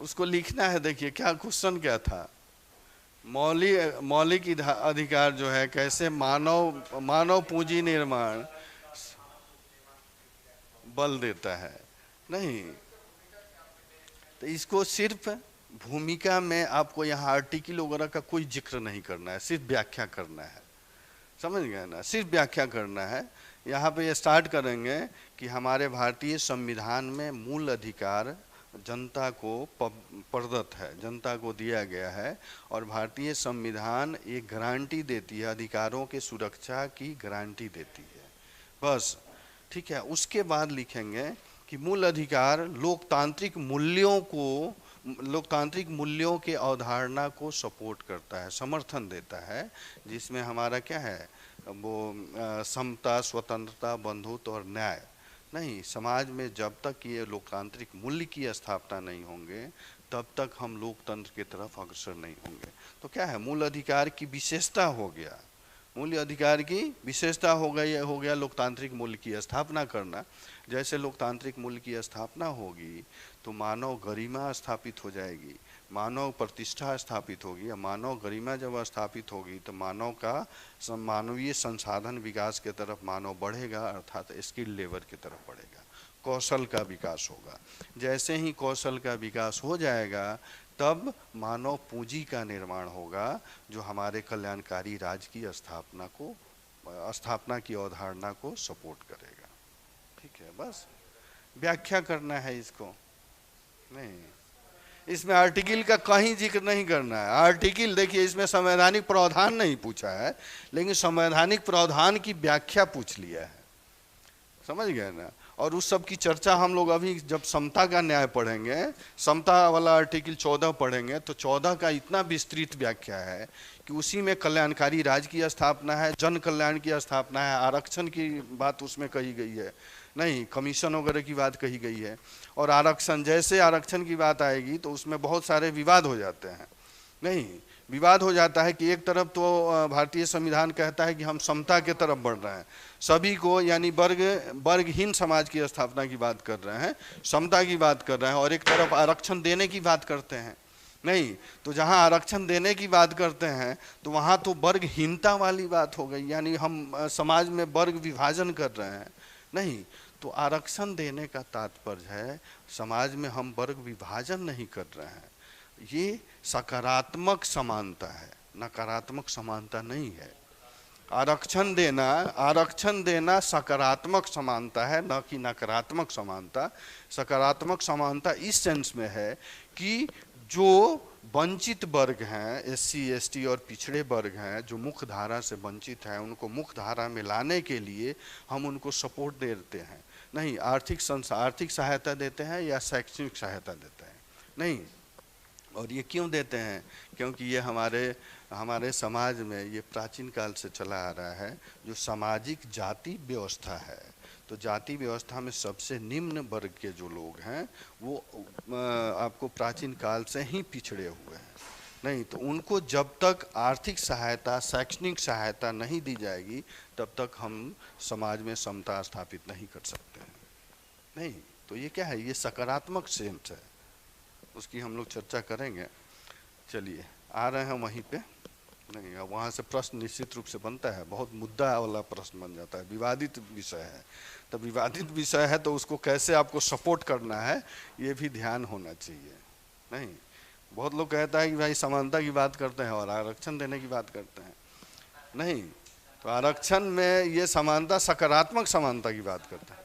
उसको लिखना है। देखिए क्या क्वेश्चन क्या था, मौलिक अधिकार जो है कैसे मानव पूंजी निर्माण बल देता है। नहीं, तो इसको सिर्फ भूमिका में आपको यहाँ आर्टिकल वगैरह का कोई जिक्र नहीं करना है, सिर्फ व्याख्या करना है। समझ गए ना, सिर्फ व्याख्या करना है। यहाँ पे ये स्टार्ट करेंगे कि हमारे भारतीय संविधान में मूल अधिकार जनता को प्रदत्त है, जनता को दिया गया है, और भारतीय संविधान एक गारंटी देती है, अधिकारों के सुरक्षा की गारंटी देती है। बस ठीक है। उसके बाद लिखेंगे कि मूल अधिकार लोकतांत्रिक मूल्यों के अवधारणा को सपोर्ट करता है, समर्थन देता है, जिसमें हमारा क्या है वो समता, स्वतंत्रता, बंधुत्व और न्याय। नहीं, समाज में जब तक ये लोकतांत्रिक मूल्य की स्थापना नहीं होंगे तब तक हम लोकतंत्र की तरफ अग्रसर नहीं होंगे। तो क्या है, मूल अधिकार की विशेषता हो गया, मूल्य अधिकार की विशेषता हो गया लोकतांत्रिक मूल्य की स्थापना करना। जैसे लोकतांत्रिक मूल्य की स्थापना होगी तो मानव गरिमा स्थापित हो जाएगी, मानव प्रतिष्ठा स्थापित होगी, और मानव गरिमा जब स्थापित होगी तो मानव का मानवीय संसाधन विकास के तरफ मानव बढ़ेगा, अर्थात स्किल लेवल की तरफ बढ़ेगा, कौशल का विकास होगा। जैसे ही कौशल का विकास हो जाएगा तब मानव पूंजी का निर्माण होगा, जो हमारे कल्याणकारी राज्य की स्थापना की अवधारणा को सपोर्ट करेगा। ठीक है, बस व्याख्या करना है इसको। नहीं, इसमें आर्टिकल का कहीं जिक्र नहीं करना है। आर्टिकल देखिए, इसमें संवैधानिक प्रावधान नहीं पूछा है, लेकिन संवैधानिक प्रावधान की व्याख्या पूछ लिया है। समझ गए ना। और उस सब की चर्चा हम लोग अभी जब समता का न्याय पढ़ेंगे, समता वाला आर्टिकल 14 पढ़ेंगे, तो 14 का इतना विस्तृत व्याख्या है कि उसी में कल्याणकारी राज्य की स्थापना है, जन कल्याण की स्थापना है, आरक्षण की बात उसमें कही गई है, नहीं कमीशन वगैरह की बात कही गई है। और आरक्षण, जैसे आरक्षण की बात आएगी तो उसमें बहुत सारे विवाद हो जाते हैं। नहीं, विवाद हो जाता है कि एक तरफ तो भारतीय संविधान कहता है कि हम समता के तरफ बढ़ रहे हैं, सभी को यानी वर्गहीन समाज की स्थापना की बात कर रहे हैं, समता की बात कर रहे हैं, और एक तरफ आरक्षण देने की बात करते हैं। नहीं, तो जहां आरक्षण देने की बात करते हैं तो वहां तो वर्गहीनता वाली बात हो गई, यानी हम समाज में वर्ग विभाजन कर रहे हैं। नहीं, तो आरक्षण देने का तात्पर्य है समाज में हम वर्ग विभाजन नहीं कर रहे हैं, ये सकारात्मक समानता है, नकारात्मक समानता नहीं है। आरक्षण देना सकारात्मक समानता है, न कि नकारात्मक समानता। सकारात्मक समानता इस सेंस में है कि जो वंचित वर्ग हैं, SC ST और पिछड़े वर्ग हैं, जो मुख्य धारा से वंचित हैं, उनको मुख्य धारा में लाने के लिए हम उनको सपोर्ट देते हैं। नहीं, आर्थिक सहायता देते हैं या शैक्षणिक सहायता देते हैं। नहीं, और ये क्यों देते हैं, क्योंकि ये हमारे समाज में ये प्राचीन काल से चला आ रहा है, जो सामाजिक जाति व्यवस्था है। तो जाति व्यवस्था में सबसे निम्न वर्ग के जो लोग हैं वो आपको प्राचीन काल से ही पिछड़े हुए हैं। नहीं, तो उनको जब तक आर्थिक सहायता, शैक्षणिक सहायता नहीं दी जाएगी तब तक हम समाज में समता स्थापित नहीं कर सकते हैं। नहीं, तो ये क्या है, ये सकारात्मक सेंस है, उसकी हम लोग चर्चा करेंगे। चलिए आ रहे हैं वहीं पे। नहीं, अब वहाँ से प्रश्न निश्चित रूप से बनता है, बहुत मुद्दा वाला प्रश्न बन जाता है, विवादित विषय है। तो विवादित विषय है तो उसको कैसे आपको सपोर्ट करना है ये भी ध्यान होना चाहिए। नहीं, बहुत लोग कहता है कि भाई समानता की बात करते हैं और आरक्षण देने की बात करते हैं। नहीं, तो आरक्षण में ये समानता सकारात्मक समानता की बात करता है।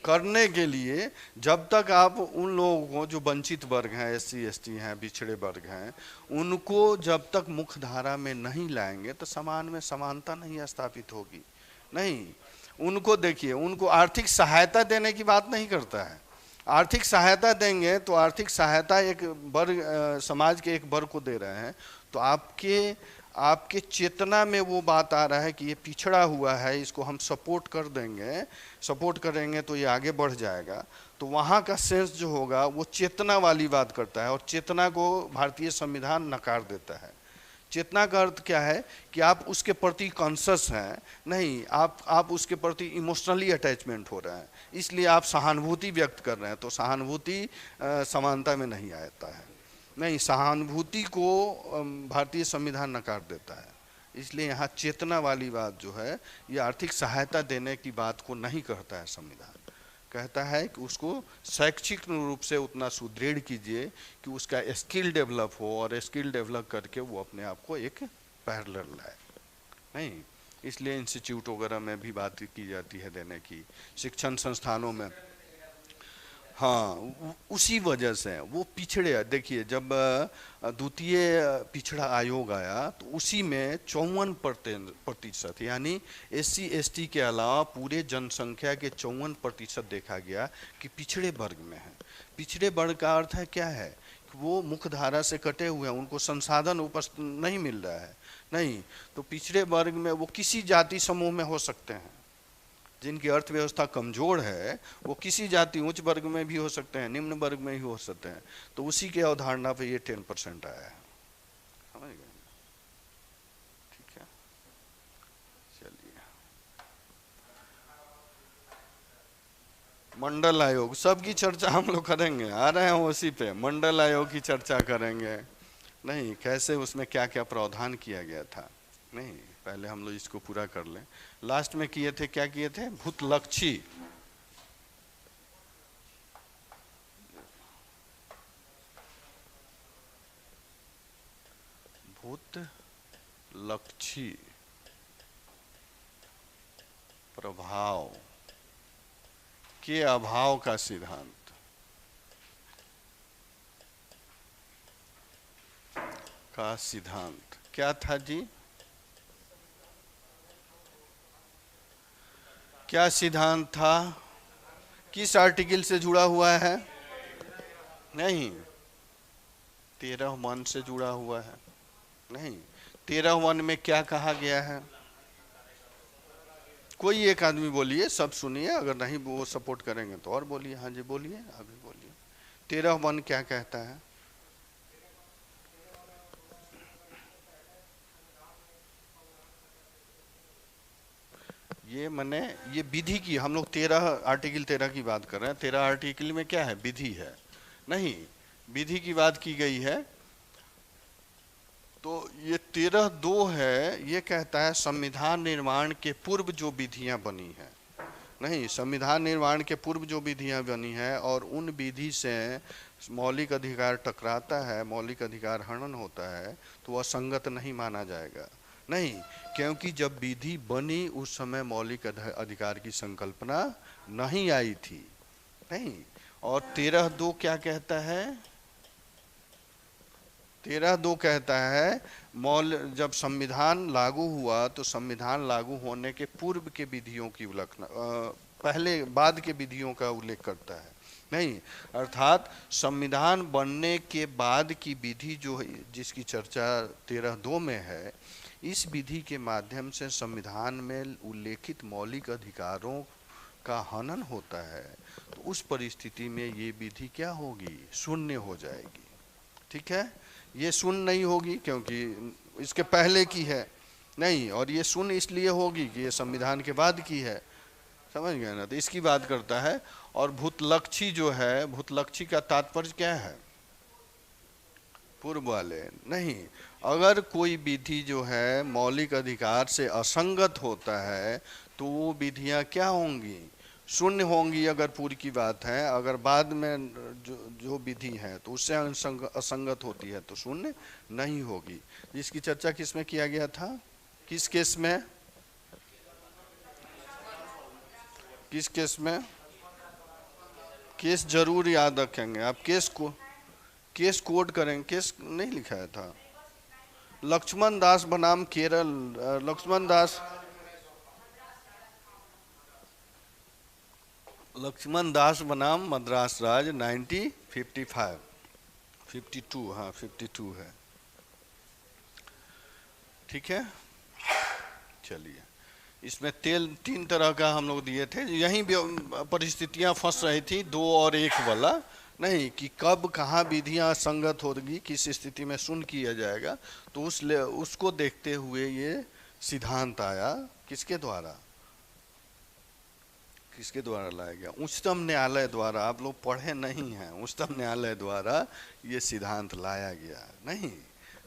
करने के लिए जब तक आप उन लोगों को जो वंचित वर्ग हैं, SC ST हैं, पिछड़े वर्ग हैं, उनको जब तक मुख्य धारा में नहीं लाएंगे तो समाज में समानता नहीं स्थापित होगी। नहीं, उनको देखिए, उनको आर्थिक सहायता देने की बात नहीं करता है। आर्थिक सहायता देंगे तो आर्थिक सहायता एक वर्ग, समाज के एक वर्ग को दे रहे हैं, तो आपके चेतना में वो बात आ रहा है कि ये पिछड़ा हुआ है, इसको हम सपोर्ट करेंगे तो ये आगे बढ़ जाएगा। तो वहाँ का सेंस जो होगा वो चेतना वाली बात करता है, और चेतना को भारतीय संविधान नकार देता है। चेतना का अर्थ क्या है कि आप उसके प्रति कॉन्शियस हैं, नहीं आप उसके प्रति इमोशनली अटैचमेंट हो रहे हैं, इसलिए आप सहानुभूति व्यक्त कर रहे हैं। तो सहानुभूति समानता में नहीं आता है, नहीं, सहानुभूति को भारतीय संविधान नकार देता है। इसलिए यहाँ चेतना वाली बात जो है ये आर्थिक सहायता देने की बात को नहीं कहता है संविधान, कहता है कि उसको शैक्षिक रूप से उतना सुदृढ़ कीजिए कि उसका स्किल डेवलप हो, और स्किल डेवलप करके वो अपने आप को एक पैरेलल लाए। नहीं, इसलिए इंस्टीट्यूट वगैरह में भी बात की जाती है देने की, शिक्षण संस्थानों में। हाँ, उसी वजह से वो पिछड़े। देखिए जब द्वितीय पिछड़ा आयोग आया तो उसी में 54% यानी SC ST के अलावा पूरे जनसंख्या के 54% देखा गया कि पिछड़े वर्ग में है। पिछड़े वर्ग का अर्थ है क्या है कि वो मुख्य धारा से कटे हुए हैं, उनको संसाधन उपस्थित नहीं मिल रहा है। नहीं, तो पिछड़े वर्ग में वो किसी जाति समूह में हो सकते हैं, जिनकी अर्थव्यवस्था कमजोर है वो किसी जाति उच्च वर्ग में भी हो सकते हैं, निम्न वर्ग में भी हो सकते हैं। तो उसी के अवधारणा पे ये 10% आया है, समझ गए? ठीक है, चलिए। मंडल आयोग सबकी चर्चा हम लोग करेंगे, आ रहे हैं उसी पे। मंडल आयोग की चर्चा करेंगे, नहीं कैसे उसमें क्या क्या प्रावधान किया गया था। नहीं, पहले हम लोग इसको पूरा कर लें। लास्ट में किए थे, क्या किए थे? भूतलक्षी, भूतलक्षी प्रभाव के अभाव का सिद्धांत। क्या था जी? क्या सिद्धांत था? किस आर्टिकल से जुड़ा हुआ है? नहीं, 13(1) से जुड़ा हुआ है। नहीं, 13(1) में क्या कहा गया है? कोई एक आदमी बोलिए, सब सुनिए, अगर नहीं वो सपोर्ट करेंगे तो और बोलिए। हाँ जी बोलिए, अभी बोलिए। 13(1) क्या कहता है? ये मने ये विधि की, हम लोग आर्टिकल 13 की बात कर रहे हैं। 13 आर्टिकल में क्या है? विधि है। नहीं, विधि की बात की गई है। तो ये 13(2) है, ये कहता है संविधान निर्माण के पूर्व जो विधियां बनी है, नहीं, संविधान निर्माण के पूर्व जो विधियां बनी है और उन विधि से मौलिक अधिकार टकराता है, मौलिक अधिकार हनन होता है, तो वह संगत नहीं माना जाएगा। नहीं, क्योंकि जब विधि बनी उस समय मौलिक अधिकार की संकल्पना नहीं आई थी। नहीं, और 13(2) क्या कहता है? 13(2) कहता है जब संविधान लागू हुआ तो संविधान लागू होने के पूर्व के विधियों की उल्लेखना, पहले बाद के विधियों का उल्लेख करता है। नहीं, अर्थात संविधान बनने के बाद की विधि जो है, जिसकी चर्चा 13(2) में है, इस विधि के माध्यम से संविधान में उल्लेखित मौलिक अधिकारों का हनन होता है। तो उस परिस्थिति में ये विधि क्या होगी? शून्य हो जाएगी। ठीक है, ये शून्य नहीं होगी क्योंकि इसके पहले की है। नहीं, और ये शून्य इसलिए होगी कि ये संविधान के बाद की है, समझ गए ना? तो इसकी बात करता है। और भूतलक्षी जो है, भूतलक्षी का तात्पर्य क्या है? पूर्व वाले। नहीं, अगर कोई विधि जो है मौलिक अधिकार से असंगत होता है तो वो विधियां क्या होंगी? शून्य होंगी अगर पूर्व की बात है। अगर बाद में जो विधि है तो उससे असंगत होती है तो शून्य नहीं होगी। इसकी चर्चा किस में किया गया था? किस केस में? किस केस में? केस जरूर याद रखेंगे आप। केस कोड करेंगे। केस नहीं लिखाया था। लक्ष्मण दास बनाम केरल, लक्ष्मण दास बनाम मद्रास राज 1955 52, हाँ 52 है। ठीक है, चलिए। इसमें 3 तरह का हम लोग दिए थे। यहीं परिस्थितियां फंस रही थी, 2 और 1 वाला। नहीं कि कब कहाँ विधियां असंगत होगी, किस स्थिति में शून्य किया जाएगा, तो उसको देखते हुए ये सिद्धांत आया। किसके द्वारा, किसके द्वारा लाया गया? उच्चतम न्यायालय द्वारा। आप लोग पढ़े नहीं हैं, उच्चतम न्यायालय द्वारा ये सिद्धांत लाया गया। नहीं,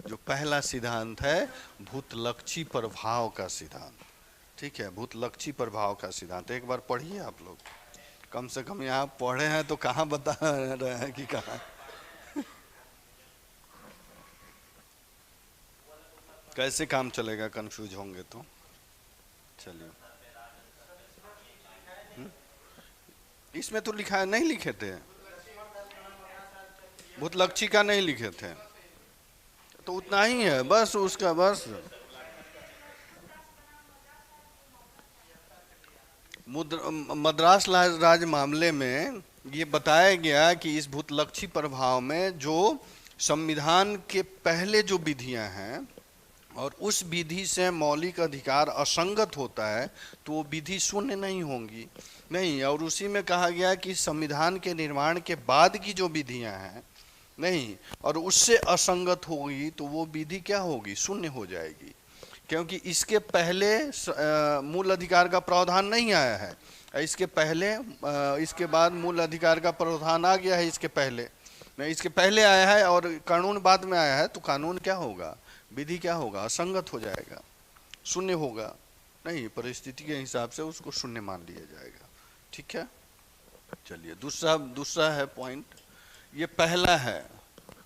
जो पहला सिद्धांत है भूतलक्षी प्रभाव का सिद्धांत। ठीक है, भूतलक्षी प्रभाव का सिद्धांत एक बार पढ़िए आप लोग, कम से कम यहाँ पढ़े हैं तो कहाँ बता रहे हैं कि कहाँ। कैसे काम चलेगा, कंफ्यूज होंगे तो। चलिए, इसमें तो लिखा है, नहीं लिखे थे, भूतलक्षी का नहीं लिखे थे, तो उतना ही है बस उसका, बस मद्रास राज मामले में ये बताया गया कि इस भूतलक्षी प्रभाव में जो संविधान के पहले जो विधियां हैं और उस विधि से मौलिक अधिकार असंगत होता है तो वो विधि शून्य नहीं होंगी। नहीं, और उसी में कहा गया कि संविधान के निर्माण के बाद की जो विधियां हैं नहीं और उससे असंगत होगी तो वो विधि क्या होगी, शून्य हो जाएगी, क्योंकि इसके पहले मूल अधिकार का प्रावधान नहीं आया है। इसके पहले इसके बाद मूल अधिकार का प्रावधान आ गया है, इसके पहले नहीं, इसके पहले आया है और कानून बाद में आया है, तो कानून क्या होगा, विधि क्या होगा, असंगत हो जाएगा, शून्य होगा। नहीं, परिस्थिति के हिसाब से उसको शून्य मान लिया जाएगा। ठीक है, चलिए दूसरा है पॉइंट, ये पहला है,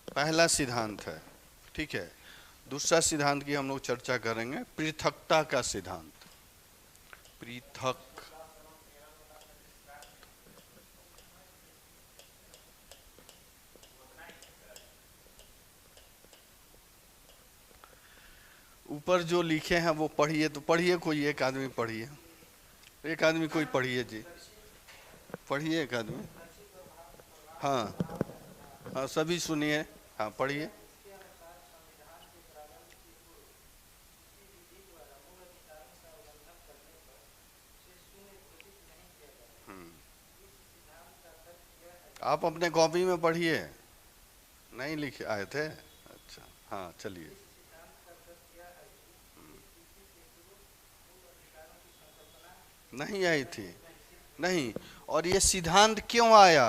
पहला सिद्धांत है। ठीक है, दूसरा सिद्धांत की हम लोग चर्चा करेंगे, पृथकता का सिद्धांत। पृथक, ऊपर जो लिखे हैं वो पढ़िए, तो पढ़िए, कोई एक आदमी पढ़िए, एक आदमी कोई पढ़िए जी, पढ़िए एक आदमी। हाँ हाँ, सभी सुनिए, हाँ पढ़िए। आप अपने कॉपी में पढ़िए, नहीं लिखे आए थे? अच्छा, हाँ चलिए। नहीं आई थी, नहीं, और ये सिद्धांत क्यों आया,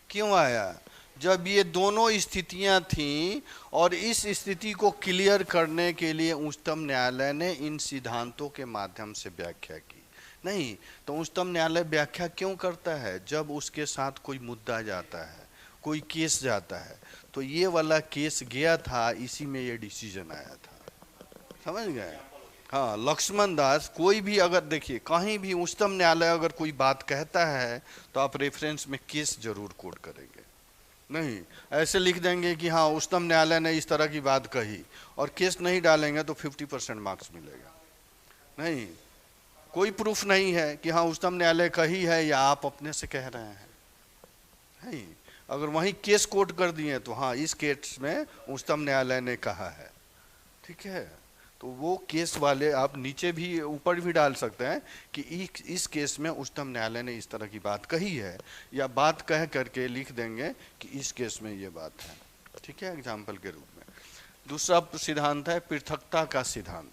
क्यों आया? जब ये दोनों स्थितियां थीं और इस स्थिति को क्लियर करने के लिए उच्चतम न्यायालय ने इन सिद्धांतों के माध्यम से व्याख्या की। नहीं, तो उच्चतम न्यायालय व्याख्या क्यों करता है? जब उसके साथ कोई मुद्दा जाता है, कोई केस जाता है, तो ये वाला केस गया था, इसी में ये डिसीजन आया था। समझ गए? हाँ, लक्ष्मण दास, कोई भी अगर देखिए कहीं भी उच्चतम न्यायालय अगर कोई बात कहता है तो आप रेफरेंस में केस जरूर कोट करेंगे। नहीं ऐसे लिख देंगे कि हाँ उच्चतम न्यायालय ने इस तरह की बात कही और केस नहीं डालेंगे तो 50% मार्क्स मिलेगा। नहीं, कोई प्रूफ नहीं है कि हाँ उच्चतम न्यायालय कही है या आप अपने से कह रहे हैं। नहीं, अगर वहीं केस कोट कर दिए तो हाँ इस केस में उच्चतम न्यायालय ने कहा है। ठीक है, तो वो केस वाले आप नीचे भी ऊपर भी डाल सकते हैं कि इस केस में उच्चतम न्यायालय ने इस तरह की बात कही है, या बात कह करके लिख देंगे कि इस केस में ये बात है। ठीक है, एग्जाम्पल के रूप में। दूसरा सिद्धांत है पृथकता का सिद्धांत।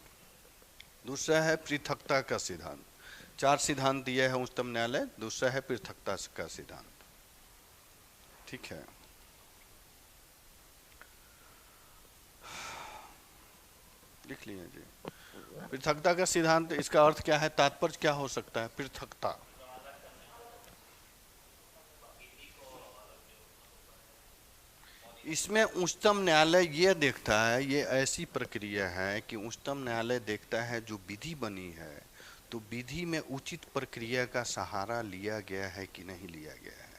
दूसरा है पृथकता का सिद्धांत। 4 सिद्धांत दिया है उच्चतम न्यायालय, दूसरा है पृथकता का सिद्धांत। ठीक है, लिख लिए जी। पृथकता का सिद्धांत, इसका अर्थ क्या है, तात्पर्य क्या हो सकता है? पृथकता, इसमें उच्चतम न्यायालय ये देखता है, ये ऐसी प्रक्रिया है कि उच्चतम न्यायालय देखता है जो विधि बनी है तो विधि में उचित प्रक्रिया का सहारा लिया गया है कि नहीं लिया गया है।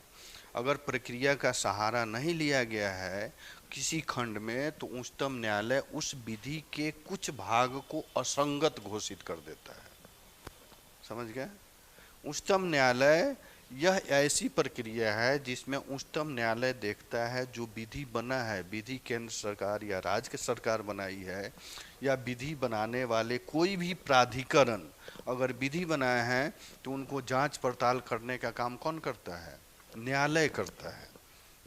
अगर प्रक्रिया का सहारा नहीं लिया गया है किसी खंड में तो उच्चतम न्यायालय उस विधि के कुछ भाग को असंगत घोषित कर देता है। समझ गए? उच्चतम न्यायालय यह ऐसी प्रक्रिया है जिसमें उच्चतम न्यायालय देखता है जो विधि बना है, विधि केंद्र सरकार या राज्य सरकार बनाई है, या विधि बनाने वाले कोई भी प्राधिकरण अगर विधि बनाए हैं तो उनको जांच पड़ताल करने का काम कौन करता है? न्यायालय करता है।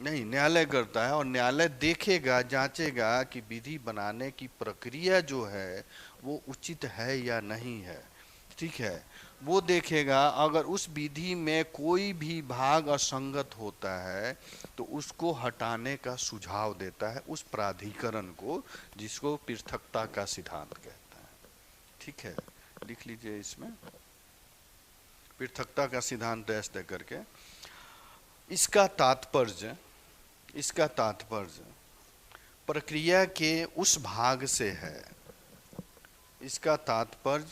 नहीं, न्यायालय करता है और न्यायालय देखेगा, जांचेगा कि विधि बनाने की प्रक्रिया जो है वो उचित है या नहीं है। ठीक है, वो देखेगा। अगर उस विधि में कोई भी भाग असंगत होता है तो उसको हटाने का सुझाव देता है उस प्राधिकरण को, जिसको पृथकता का सिद्धांत कहता है। ठीक है, लिख लीजिए इसमें पृथकता का सिद्धांत डैश दे करके। इसका तात्पर्य प्रक्रिया के उस भाग से है। इसका तात्पर्य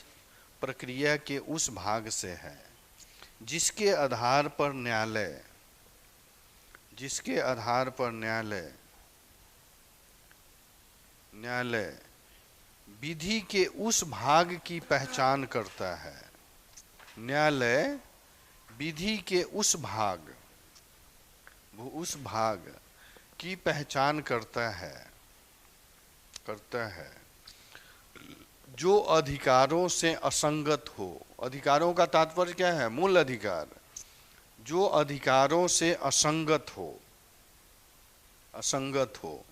प्रक्रिया के उस भाग से है जिसके आधार पर न्यायालय विधि के उस भाग की पहचान करता है। न्यायालय विधि के उस भाग की पहचान करता है जो अधिकारों से असंगत हो। अधिकारों का तात्पर्य क्या है? मूल अधिकार। जो अधिकारों से असंगत हो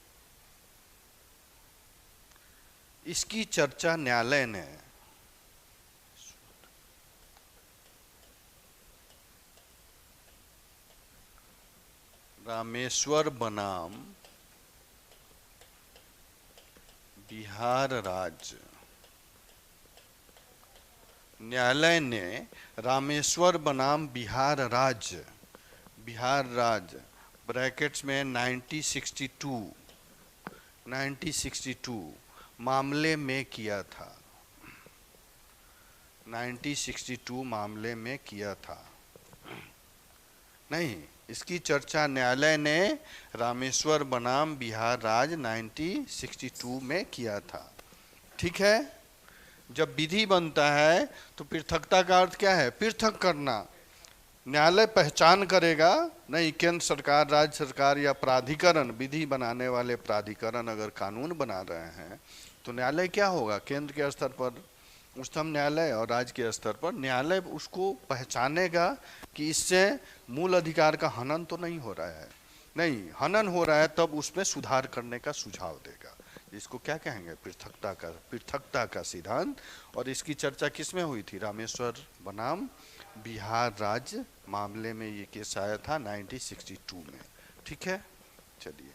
इसकी चर्चा न्यायालय ने रामेश्वर बनाम बिहार राज्य न्यायालय ने रामेश्वर बनाम बिहार राज्य ब्रैकेट्स में 1962 मामले में किया था। 1962 मामले में किया था। नहीं, इसकी चर्चा न्यायालय ने रामेश्वर बनाम बिहार राज्य 1962 में किया था। ठीक है, जब विधि बनता है तो पृथकता का अर्थ क्या है? पृथक करना। न्यायालय पहचान करेगा, नहीं केंद्र सरकार, राज्य सरकार या प्राधिकरण, विधि बनाने वाले प्राधिकरण अगर कानून बना रहे हैं तो न्यायालय क्या होगा? केंद्र के स्तर पर उच्चतम न्यायालय और राज्य के स्तर पर न्यायालय उसको पहचानेगा कि इससे मूल अधिकार का हनन तो नहीं हो रहा है। नहीं, हनन हो रहा है तब उसमें सुधार करने का सुझाव देगा। इसको क्या कहेंगे? पृथकता का सिद्धांत। और इसकी चर्चा किसमें हुई थी? रामेश्वर बनाम बिहार राज्य मामले में ये केस आया था 1962 में। ठीक है, चलिए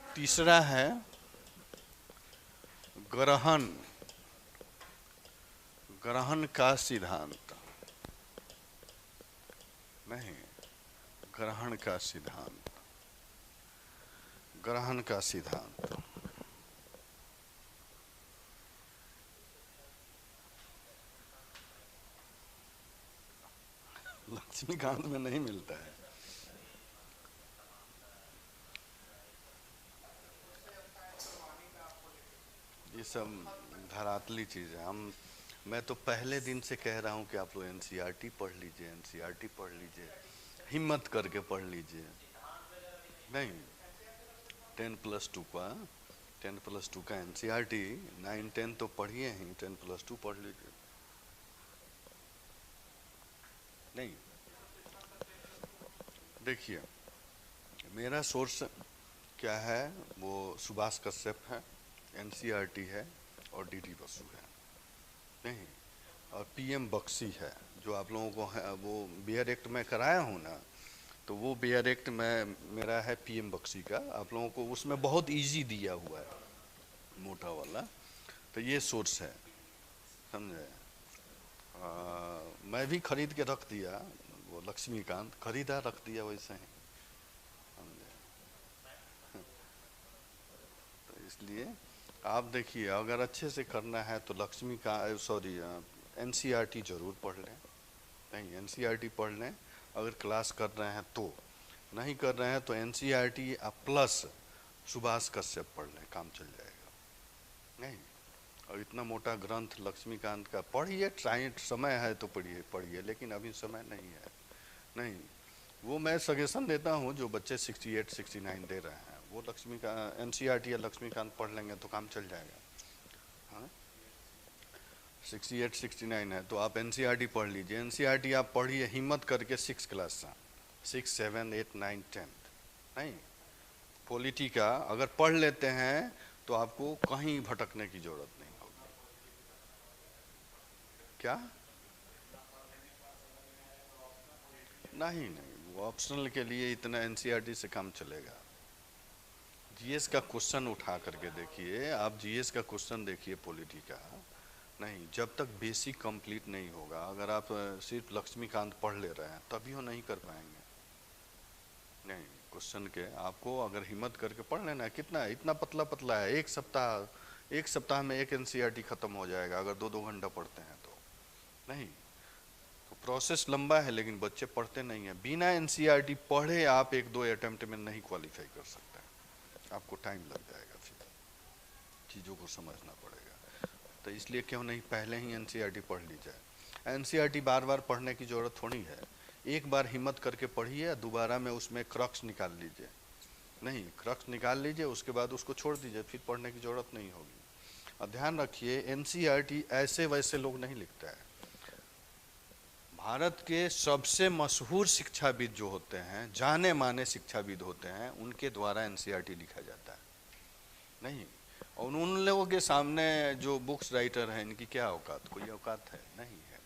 तीसरा है ग्रहण का सिद्धांत। नहीं, ग्रहण का सिद्धांत लक्ष्मीकांत में नहीं मिलता है। ये सब धरातली चीज है। मैं तो पहले दिन से कह रहा हूँ कि आप लोग एनसीईआरटी पढ़ लीजिए, हिम्मत करके पढ़ लीजिए। नहीं, 10+2 का एनसीईआरटी 9-10 तो पढ़िए ही, 10+2 पढ़ लीजिए। नहीं, देखिए मेरा सोर्स क्या है, वो सुभाष कश्यप है, एनसीईआरटी है और डीडी बसु है। नहीं, और पीएम बख्शी है जो आप लोगों को है, वो बियर एक्ट में कराया हूँ ना, तो वो बियर एक्ट में मेरा है पीएम बख्शी का। आप लोगों को उसमें बहुत इजी दिया हुआ है, मोटा वाला। तो ये सोर्स है, समझे? मैं भी खरीद के रख दिया, वो लक्ष्मीकांत खरीदा रख दिया वैसे ही, समझे? तो इसलिए आप देखिए, अगर अच्छे से करना है तो एनसीईआरटी जरूर पढ़ लें। नहीं, एनसीईआरटी पढ़ लें अगर क्लास कर रहे हैं तो। नहीं कर रहे हैं तो एनसीईआरटी प्लस सुभाष कश्यप पढ़ लें, काम चल जाएगा। नहीं, और इतना मोटा ग्रंथ लक्ष्मीकांत का पढ़िए, समय है तो पढ़िए, लेकिन अभी समय नहीं है। नहीं, वो मैं सजेशन देता हूँ जो बच्चे 68-69 दे रहे हैं, वो लक्ष्मीकांत एनसीईआरटी या लक्ष्मीकांत पढ़ लेंगे तो काम चल जाएगा। हाँ, 68-69 है तो आप एनसीईआरटी पढ़ लीजिए। एनसीईआरटी आप पढ़िए हिम्मत करके 6 क्लास से, 6, 7, 8, 9, 10 नहीं। पॉलिटी का अगर पढ़ लेते हैं तो आपको कहीं भटकने की जरूरत नहीं होगी। क्या? नहीं नहीं, वो ऑप्शनल के लिए इतना एनसीईआरटी से काम चलेगा। जीएस का क्वेश्चन उठा करके देखिए आप, जीएस का क्वेश्चन देखिए पॉलिटी का। नहीं, जब तक बेसिक कंप्लीट नहीं होगा, अगर आप सिर्फ लक्ष्मीकांत पढ़ ले रहे हैं तभी वो नहीं कर पाएंगे। नहीं, क्वेश्चन के आपको अगर हिम्मत करके पढ़ लेना है, कितना है, इतना पतला पतला है, एक सप्ताह में एक एनसीईआरटी खत्म हो जाएगा अगर 2-2 घंटा पढ़ते हैं तो। नहीं तो प्रोसेस लंबा है, लेकिन बच्चे पढ़ते नहीं है। बिना एनसीईआरटी पढ़े आप 1-2 अटेम्प्ट में नहीं क्वालिफाई कर सकते हैं, आपको टाइम लग जाएगा, फिर चीज़ों को समझना पड़ेगा। तो इसलिए क्यों नहीं पहले ही एनसीईआरटी पढ़ ली जाए। एनसीईआरटी बार बार पढ़ने की ज़रूरत थोड़ी है, एक बार हिम्मत करके पढ़िए, दोबारा में उसमें क्रक्स निकाल लीजिए। नहीं, क्रक्स निकाल लीजिए, उसके बाद उसको छोड़ दीजिए, फिर पढ़ने की ज़रूरत नहीं होगी। और ध्यान रखिए एनसीईआरटी ऐसे वैसे लोग नहीं लिखता है। भारत के सबसे मशहूर शिक्षाविद जो होते हैं, जाने माने शिक्षाविद होते हैं, उनके द्वारा एनसीईआरटी लिखा जाता है। नहीं, और उन लोगों के सामने जो बुक्स राइटर हैं, इनकी क्या औकात, कोई औकात है? नहीं है।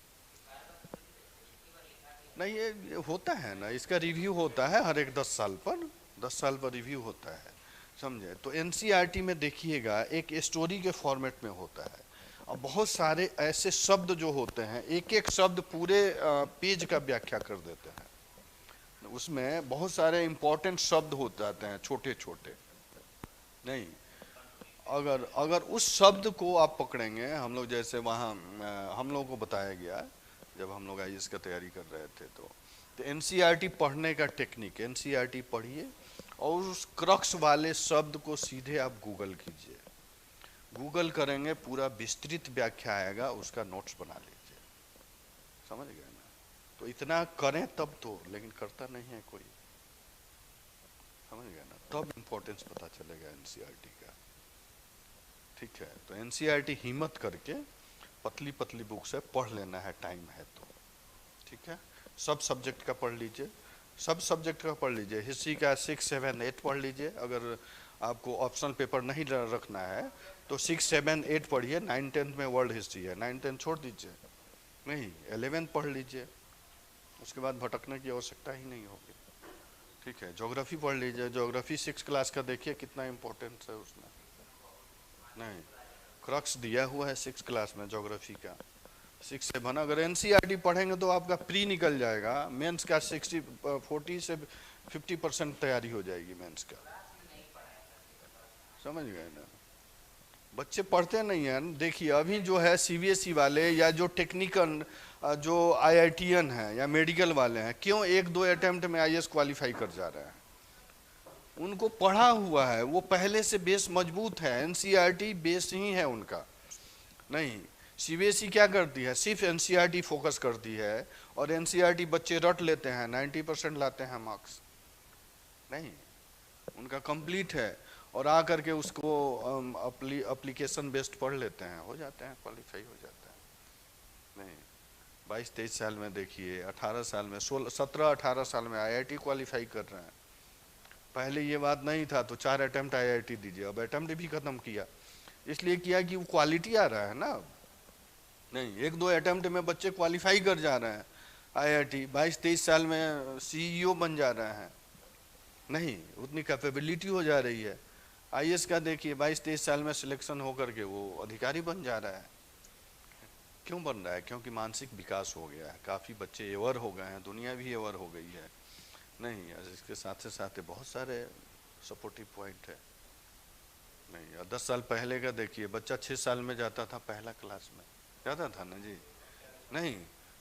नहीं, ये होता है ना, इसका रिव्यू होता है हर एक 10 साल पर, 10 साल पर रिव्यू होता है, समझे। तो एनसीईआरटी में देखिएगा एक स्टोरी के फॉर्मेट में होता है, और बहुत सारे ऐसे शब्द जो होते हैं, एक एक शब्द पूरे पेज का व्याख्या कर देते हैं। उसमें बहुत सारे इंपॉर्टेंट शब्द हो जाते हैं, छोटे छोटे। नहीं, अगर उस शब्द को आप पकड़ेंगे, हम लोग जैसे वहाँ हम लोगों को बताया गया जब हम लोग आईएएस का तैयारी कर रहे थे, तो एनसीईआरटी पढ़ने का टेक्निक, एनसीईआरटी पढ़िए और उस क्रक्स वाले शब्द को सीधे आप गूगल कीजिए। गूगल करेंगे, पूरा विस्तृत व्याख्या आएगा, उसका नोट्स बना लीजिए, समझ गए ना। तो इतना करें तब तो, लेकिन करता नहीं है कोई, समझ गए ना। तब इम्पोर्टेंस पता चलेगा एनसीईआरटी का, ठीक है। तो एनसीईआरटी हिम्मत करके पतली पतली बुक से पढ़ लेना है, टाइम है तो, ठीक है। सब सब्जेक्ट का पढ़ लीजिए, सब सब्जेक्ट का पढ़ लीजिए। हिस्ट्री का 6, 7, 8 पढ़ लीजिए। अगर आपको ऑप्शनल पेपर नहीं रखना है तो 6, 7, 8 पढ़िए। 9, 10 में वर्ल्ड हिस्ट्री है, 9, 10 छोड़ दीजिए। नहीं, 11 पढ़ लीजिए, उसके बाद भटकने की आवश्यकता ही नहीं होगी, ठीक है। ज्योग्राफी पढ़ लीजिए, ज्योग्राफी 6 क्लास का देखिए कितना इम्पोर्टेंस है उसमें। नहीं, क्रक्स दिया हुआ है 6 क्लास में ज्योग्राफी का, 6 से बना। अगर एनसीईआरटी पढ़ेंगे तो आपका प्री निकल जाएगा, मेंस का 40 से 50% तैयारी हो जाएगी मेंस का, समझ गए ना। बच्चे पढ़ते नहीं हैं। देखिए अभी जो है सीबीएसई वाले या जो टेक्निकल जो आईआईटीएन है या मेडिकल वाले हैं, क्यों 1-2 अटेम्प्ट में आईएएस क्वालिफाई कर जा रहे हैं? उनको पढ़ा हुआ है, वो पहले से बेस मजबूत है, एनसीईआरटी बेस ही है उनका। नहीं, सीबीएसई क्या करती है, सिर्फ एनसीईआरटी फोकस करती है, और एनसीईआरटी बच्चे रट लेते हैं, 90% लाते हैं मार्क्स। नहीं, उनका कंप्लीट है, और आकर के उसको एप्लीकेशन बेस्ड पढ़ लेते हैं, हो जाते हैं, क्वालिफाई हो जाता है। नहीं, 22-23 साल में देखिए, 18 साल में, 17-18 साल में आईआईटी क्वालिफाई कर रहे हैं। पहले ये बात नहीं था, तो 4 अटेम्प्ट आईआईटी दीजिए, अब अटेम्प्ट भी खत्म किया, इसलिए किया कि वो क्वालिटी आ रहा है ना। नहीं, 1-2 अटेम्प्ट में बच्चे क्वालिफाई कर जा रहे हैं आईआईटी, 22-23 साल में सीईओ बन जा रहे हैं। नहीं, उतनी कैपेबिलिटी हो जा रही है। आईएएस का देखिए 22-23 साल में सिलेक्शन होकर के वो अधिकारी बन जा रहा है। क्यों बन रहा है? क्योंकि मानसिक विकास हो गया है, काफ़ी बच्चे अवेयर हो गए हैं, दुनिया भी अवेयर हो गई है। नहीं, इसके साथ साथ बहुत सारे सपोर्टिव पॉइंट है। नहीं, 10 साल पहले का देखिए, बच्चा 6 साल में जाता था पहला क्लास में, जाता था ना जी। नहीं,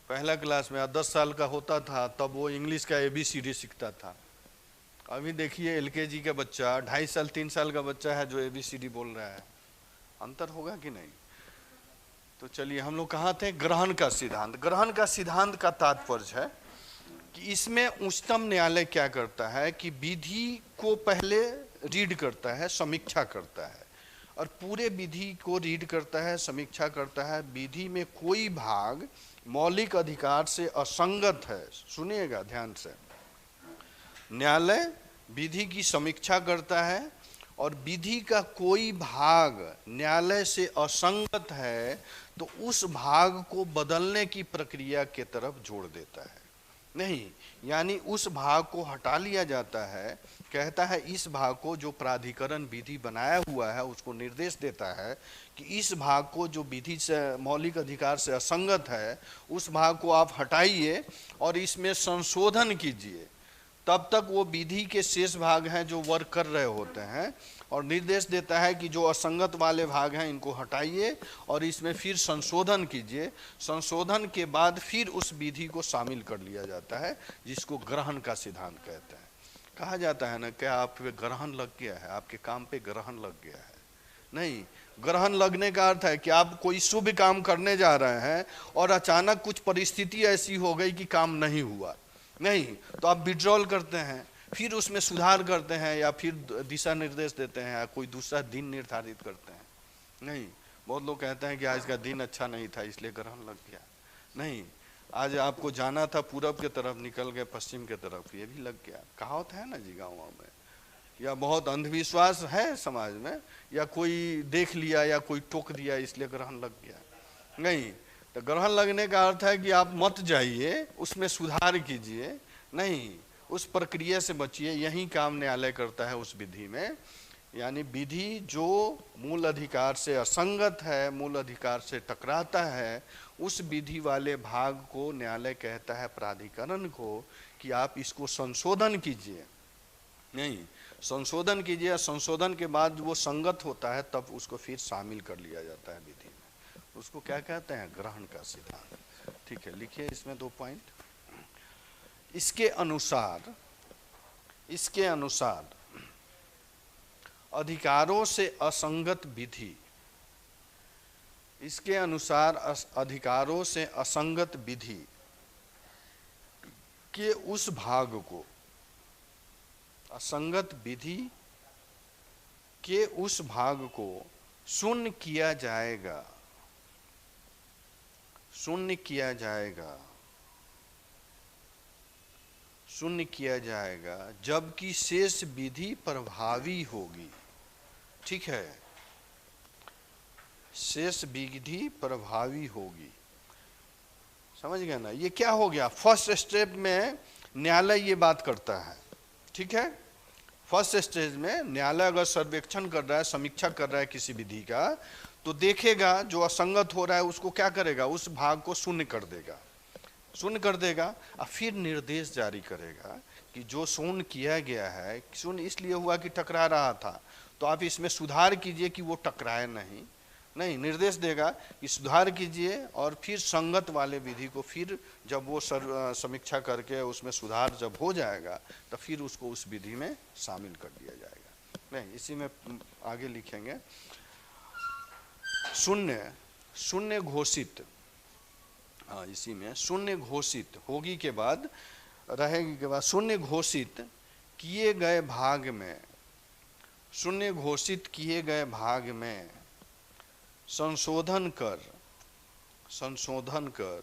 पहला क्लास में 10 साल का होता था तब वो इंग्लिश का ABCD सीखता था। अभी देखिए एलकेजी का बच्चा 2.5 साल 3 साल का बच्चा है जो ABCD बोल रहा है। अंतर होगा कि नहीं? तो चलिए, हम लोग कहाँ थे? ग्रहण का सिद्धांत। ग्रहण का सिद्धांत का तात्पर्य है कि इसमें उच्चतम न्यायालय क्या करता है कि विधि को पहले रीड करता है, समीक्षा करता है, और पूरे विधि को रीड करता है, समीक्षा करता है। विधि में कोई भाग मौलिक अधिकार से असंगत है, सुनिएगा ध्यान से, न्यायालय विधि की समीक्षा करता है और विधि का कोई भाग न्यायालय से असंगत है तो उस भाग को बदलने की प्रक्रिया के तरफ जोड़ देता है। नहीं, यानी उस भाग को हटा लिया जाता है, कहता है इस भाग को जो प्राधिकरण विधि बनाया हुआ है उसको निर्देश देता है कि इस भाग को जो विधि से मौलिक अधिकार से असंगत है उस भाग को आप हटाइए और इसमें संशोधन कीजिए। तब तक वो विधि के शेष भाग हैं जो वर्क कर रहे होते हैं और निर्देश देता है कि जो असंगत वाले भाग हैं इनको हटाइए और इसमें फिर संशोधन कीजिए। संशोधन के बाद फिर उस विधि को शामिल कर लिया जाता है, जिसको ग्रहण का सिद्धांत कहते हैं। कहा जाता है ना, क्या आप पे ग्रहण लग गया है, आपके काम पे ग्रहण लग गया है? नहीं, ग्रहण लगने का अर्थ है कि आप कोई शुभ काम करने जा रहे हैं और अचानक कुछ परिस्थिति ऐसी हो गई कि काम नहीं हुआ। नहीं, तो आप विड्रॉल करते हैं, फिर उसमें सुधार करते हैं या फिर दिशा निर्देश देते हैं या कोई दूसरा दिन निर्धारित करते हैं। नहीं, बहुत लोग कहते हैं कि आज का दिन अच्छा नहीं था इसलिए ग्रहण लग गया। नहीं, आज आपको जाना था पूरब के तरफ, निकल गए पश्चिम के तरफ, ये भी लग गया। कहावत है ना जी गाँव में। या बहुत अंधविश्वास है समाज में, या कोई देख लिया या कोई टोक दिया इसलिए ग्रहण लग गया। नहीं, तो ग्रहण लगने का अर्थ है कि आप मत जाइए, उसमें सुधार कीजिए, नहीं उस प्रक्रिया से बचिए। यही काम न्यायालय करता है उस विधि में। यानी विधि जो मूल अधिकार से असंगत है, मूल अधिकार से टकराता है, उस विधि वाले भाग को न्यायालय कहता है प्राधिकरण को कि आप इसको संशोधन कीजिए। नहीं, संशोधन कीजिए, संशोधन के बाद वो संगत होता है तब उसको फिर शामिल कर लिया जाता है विधि में। उसको क्या कहते हैं? ग्रहण का सिद्धांत। ठीक है, लिखिए इसमें 2 पॉइंट। इसके अनुसार अधिकारों से असंगत विधि, इसके अनुसार अधिकारों से असंगत विधि के उस भाग को, असंगत विधि के उस भाग को शून्य किया जाएगा, शून्य किया जाएगा, शून्य किया जाएगा जबकि शेष विधि प्रभावी होगी। ठीक है, शेष विधि प्रभावी होगी। समझ गए ना? ये क्या हो गया? फर्स्ट स्टेप में न्यायालय ये बात करता है। ठीक है, फर्स्ट स्टेज में न्यायालय अगर सर्वेक्षण कर रहा है, समीक्षा कर रहा है किसी विधि का, तो देखेगा जो असंगत हो रहा है उसको क्या करेगा? उस भाग को शून्य कर देगा, शून्य कर देगा और फिर निर्देश जारी करेगा कि जो शून्य किया गया है, शून्य इसलिए हुआ कि टकरा रहा था, तो आप इसमें सुधार कीजिए कि वो टकराए नहीं। नहीं, निर्देश देगा कि सुधार कीजिए और फिर संगत वाले विधि को फिर जब वो समीक्षा करके उसमें सुधार जब हो जाएगा तो फिर उसको उस विधि में शामिल कर दिया जाएगा। नहीं, इसी में आगे लिखेंगे शून्य घोषित, इसी में शून्य घोषित होगी के बाद, रहेगी के बाद, शून्य घोषित किए गए भाग में, शून्य घोषित किए गए भाग में संशोधन कर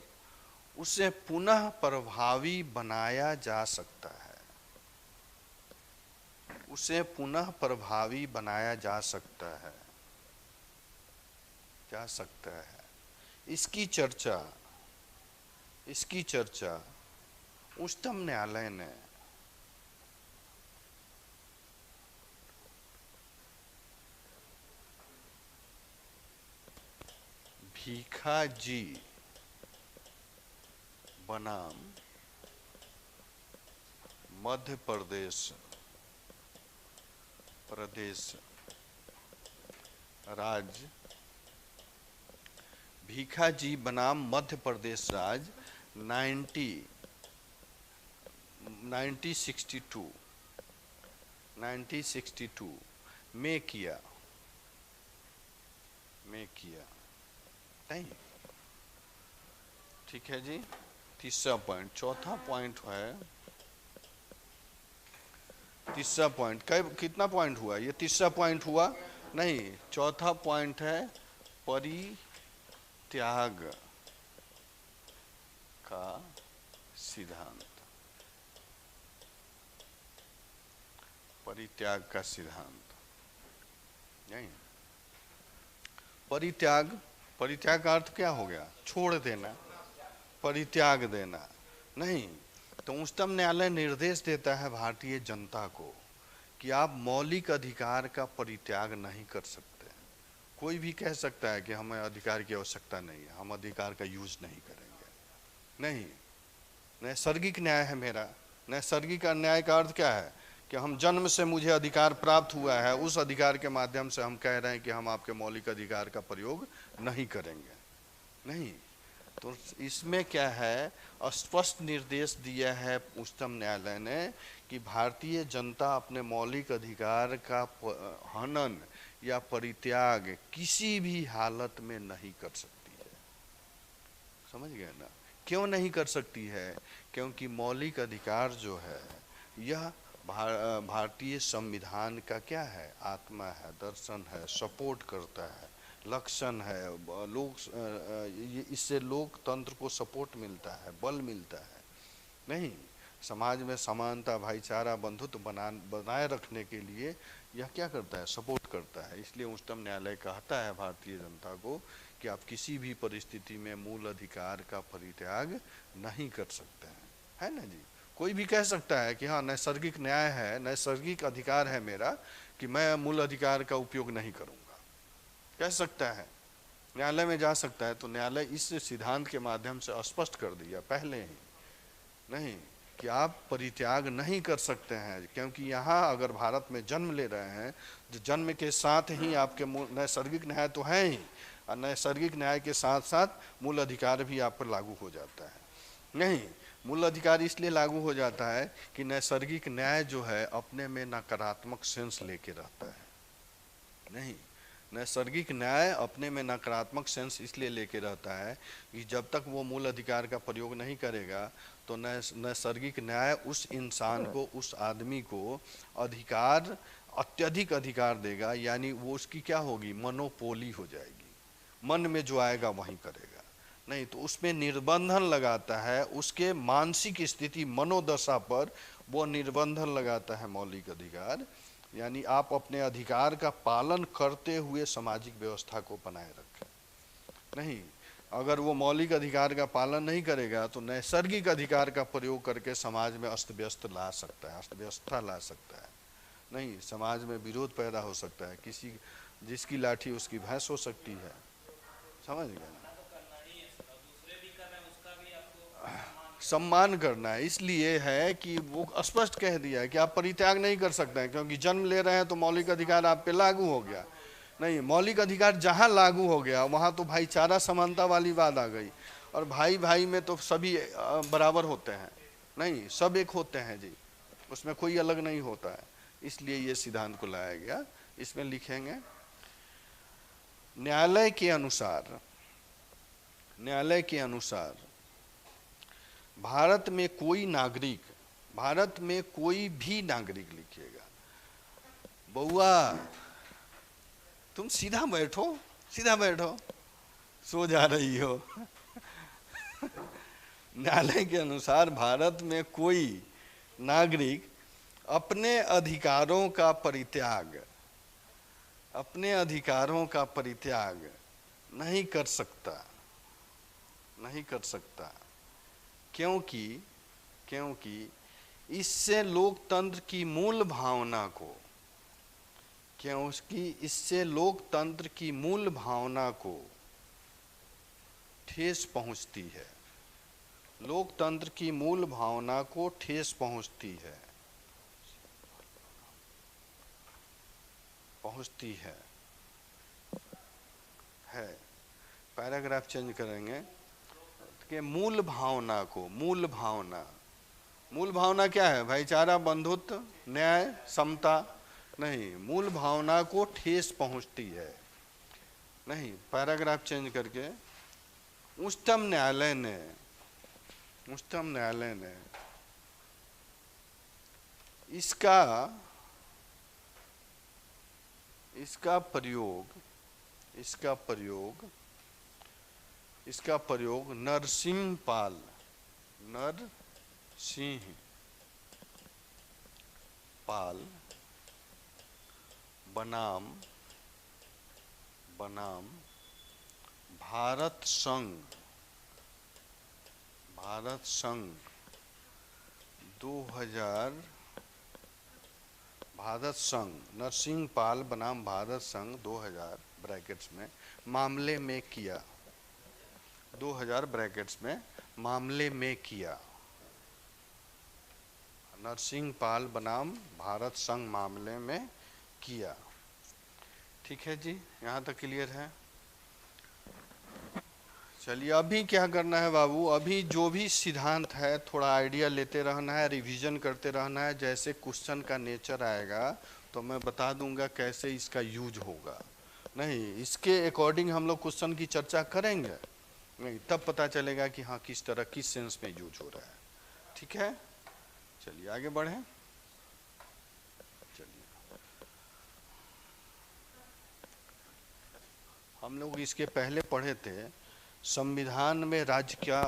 उसे पुनः प्रभावी बनाया जा सकता है, उसे पुनः प्रभावी बनाया जा सकता है, जा सकता है। इसकी चर्चा उच्चतम न्यायालय ने भीखाजी बनाम मध्य प्रदेश राज्य, भीखाजी बनाम मध्य प्रदेश राज्य 1962 में किया नहीं। ठीक है जी, तीसरा पॉइंट। चौथा पॉइंट है, तीसरा पॉइंट कितना पॉइंट हुआ? ये तीसरा पॉइंट हुआ नहीं, चौथा पॉइंट है परित्याग का सिद्धांत। परित्याग का सिद्धांत नहीं। परित्याग, परित्याग का अर्थ क्या हो गया? छोड़ देना, परित्याग देना नहीं। तो उच्चतम न्यायालय निर्देश देता है भारतीय जनता को कि आप मौलिक अधिकार का परित्याग नहीं कर सकते। कोई भी कह सकता है कि हमें अधिकार की आवश्यकता नहीं है, हम अधिकार का यूज नहीं करेंगे, नहीं। नैसर्गिक न्याय है मेरा। नैसर्गिक न्याय का अर्थ क्या है? कि हम जन्म से मुझे अधिकार प्राप्त हुआ है, उस अधिकार के माध्यम से हम कह रहे हैं कि हम आपके मौलिक अधिकार का प्रयोग नहीं करेंगे, नहीं। तो इसमें क्या है? स्पष्ट निर्देश दिया है उच्चतम न्यायालय ने कि भारतीय जनता अपने मौलिक अधिकार का हनन या परित्याग किसी भी हालत में नहीं कर सकती है। समझ गए ना? क्यों नहीं कर सकती है? क्योंकि मौलिक अधिकार जो है यह भारतीय संविधान का क्या है? आत्मा है, दर्शन है, सपोर्ट करता है, लक्षण है। लोग इससे लोकतंत्र को सपोर्ट मिलता है, बल मिलता है, नहीं। समाज में समानता, भाईचारा, बंधुत्व बनाए रखने के लिए यह क्या करता है? सपोर्ट करता है। इसलिए उच्चतम न्यायालय कहता है भारतीय जनता को कि आप किसी भी परिस्थिति में मूल अधिकार का परित्याग नहीं कर सकते हैं, है ना जी। कोई भी कह सकता है कि हाँ नैसर्गिक न्याय है, नैसर्गिक अधिकार है मेरा कि मैं मूल अधिकार का उपयोग नहीं करूँगा, कह सकता है। न्यायालय में जा सकता है। तो न्यायालय इस सिद्धांत के माध्यम से स्पष्ट कर दिया पहले ही, नहीं, कि आप परित्याग नहीं कर सकते हैं। क्योंकि यहाँ अगर भारत में जन्म ले रहे हैं तो जन्म के साथ ही आपके नैसर्गिक न्याय तो है ही, और नैसर्गिक न्याय के साथ साथ मूल अधिकार भी आप पर लागू हो जाता है। नहीं, मूल अधिकार इसलिए लागू हो जाता है कि नैसर्गिक न्याय जो है अपने में नकारात्मक सेंस लेके रहता है, नहीं। नैसर्गिक न्याय अपने में नकारात्मक सेंस इसलिए लेके रहता है कि जब तक वो मूल अधिकार का प्रयोग नहीं करेगा तो नैसर्गिक न्याय उस इंसान को, उस आदमी को अधिकार, अत्यधिक अधिकार देगा। यानी वो उसकी क्या होगी? मोनोपोली हो जाएगी, मन में जो आएगा वहीं करेगा, नहीं। तो उसमें निर्बंधन लगाता है, उसके मानसिक स्थिति, मनोदशा पर वो निर्बंधन लगाता है मौलिक अधिकार। यानी आप अपने अधिकार का पालन करते हुए सामाजिक व्यवस्था को बनाए रखें, नहीं। अगर वो मौलिक अधिकार का पालन नहीं करेगा तो नैसर्गिक अधिकार का प्रयोग करके समाज में अस्त व्यस्त ला सकता है, अस्त व्यवस्था ला सकता है, नहीं। समाज में विरोध पैदा हो सकता है, किसी जिसकी लाठी उसकी भैंस हो सकती है, समझ गए? सम्मान करना है। इसलिए है कि वो स्पष्ट कह दिया है कि आप परित्याग नहीं कर सकते हैं, क्योंकि जन्म ले रहे हैं तो मौलिक अधिकार आप पे लागू हो गया, नहीं। मौलिक अधिकार जहाँ लागू हो गया वहाँ तो भाईचारा, समानता वाली बात आ गई। और भाई भाई में तो सभी बराबर होते हैं, नहीं, सब एक होते हैं जी, उसमें कोई अलग नहीं होता है। इसलिए ये सिद्धांत को लाया गया। इसमें लिखेंगे न्यायालय के अनुसार, न्यायालय के अनुसार भारत में कोई नागरिक, भारत में कोई भी नागरिक, लिखिएगा बउआ तुम सीधा बैठो, सीधा बैठो, सो जा रही हो। न्यायालय के अनुसार भारत में कोई नागरिक अपने अधिकारों का परित्याग, अपने अधिकारों का परित्याग नहीं कर सकता, नहीं कर सकता। क्योंकि इससे लोकतंत्र की मूल भावना को, क्योंकि इससे लोकतंत्र की मूल भावना को ठेस पहुंचती है, लोकतंत्र की मूल भावना को ठेस पहुंचती है, पहुंचती है। पैराग्राफ चेंज करेंगे कि मूल भावना को, मूल भावना, मूल भावना क्या है? भाईचारा, बंधुत्व, न्याय, समता, नहीं। मूल भावना को ठेस पहुंचती है, नहीं। पैराग्राफ चेंज करके उच्चतम न्यायालय ने, उच्चतम न्यायालय ने इसका प्रयोग नरसिंह पाल बनाम बनाम भारत संघ 2000 भारत संघ नरसिंह पाल बनाम भारत संघ 2000 ब्रैकेट्स में मामले में किया 2000 ब्रैकेट्स में मामले में किया नरसिंह पाल बनाम भारत संघ मामले में किया। ठीक है जी, यहाँ तक क्लियर है। चलिए अभी क्या करना है बाबू, अभी जो भी सिद्धांत है थोड़ा आइडिया लेते रहना है, रिवीजन करते रहना है। जैसे क्वेश्चन का नेचर आएगा तो मैं बता दूंगा कैसे इसका यूज होगा, नहीं इसके अकॉर्डिंग हम लोग क्वेश्चन की चर्चा करेंगे, नहीं तब पता चलेगा कि हाँ किस तरह किस सेंस में यूज हो रहा है। ठीक है, चलिए आगे बढ़ें। चलिए हम लोग इसके पहले पढ़े थे संविधान में राज्य क्या